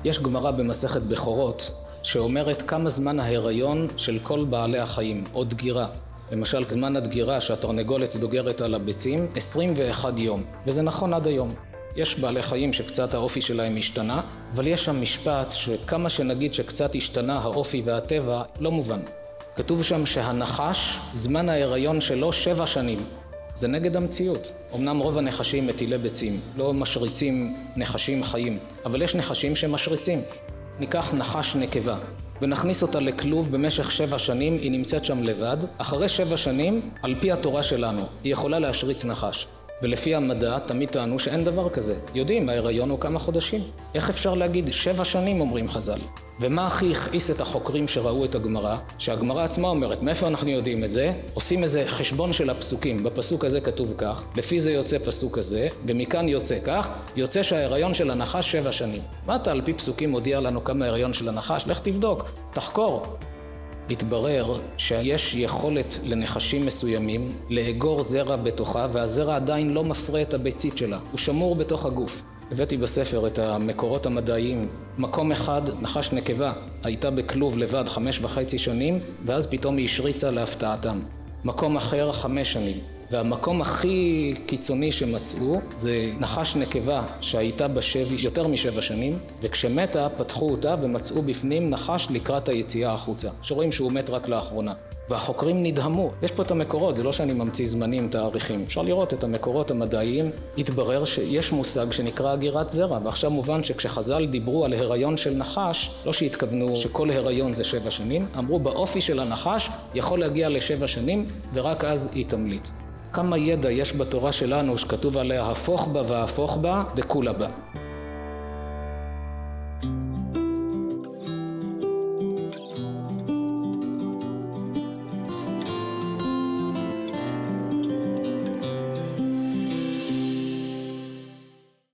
יש גמרא במסכת בכורות שאומרת כמה זמן ההיריון של כל בעלי החיים, או דגירה. למשל, זמן הדגירה שהתרנגולת דוגרת על הביצים, 21 יום. וזה נכון עד היום. יש בעלי חיים שקצת האופי שלהם השתנה, אבל יש שם משפט שכמה שנגיד שקצת השתנה האופי והטבע, לא מובן. כתוב שם שהנחש, זמן ההיריון שלו 7 שנים. זה נגד המציאות. אמנם רוב הנחשים מטילי ביצים, לא משריצים נחשים חיים, אבל יש נחשים שמשריצים. ניקח נחש נקבה, ונכניס אותה לכלוב במשך 7 שנים, היא נמצאת שם לבד. אחרי 7 שנים, על פי התורה שלנו, היא יכולה להשריץ נחש. ולפי המדע, תמיד טענו שאין דבר כזה. יודעים, ההיריון הוא כמה חודשים. איך אפשר להגיד 7 שנים, אומרים חז"ל? ומה הכי הכעיס את החוקרים שראו את הגמרא? שהגמרא עצמה אומרת, מאיפה אנחנו יודעים את זה? עושים איזה חשבון של הפסוקים. בפסוק הזה כתוב כך, לפי זה יוצא פסוק הזה, ומכאן יוצא כך, יוצא שההיריון של הנחש 7 שנים. מה אתה על פי פסוקים מודיע לנו כמה ההיריון של הנחש? לך תבדוק, תחקור. התברר שיש יכולת לנחשים מסוימים לאגור זרע בתוכה, והזרע עדיין לא מפרה את הביצית שלה, הוא שמור בתוך הגוף. הבאתי בספר את המקורות המדעיים. מקום אחד, נחש נקבה, הייתה בכלוב לבד 5.5 שנים, ואז פתאום היא השריצה להפתעתם. מקום אחר 5 שנים. והמקום הכי קיצוני שמצאו זה נחש נקבה שהייתה בשבי יותר מ7 שנים, וכשמתה פתחו אותה ומצאו בפנים נחש לקראת היציאה החוצה, שרואים שהוא מת רק לאחרונה. והחוקרים נדהמו. יש פה את המקורות, זה לא שאני ממציא זמנים, תאריכים. אפשר לראות את המקורות המדעיים. התברר שיש מושג שנקרא אגירת זרע, ועכשיו מובן שכשחז"ל דיברו על הריון של נחש, לא שהתכוונו שכל הריון זה 7 שנים, אמרו באופי של הנחש יכול להגיע ל7 שנים, ורק אז היא תמליט. כמה ידע יש בתורה שלנו שכתוב עליה הפוך בה והפוך בה, דכולה בה.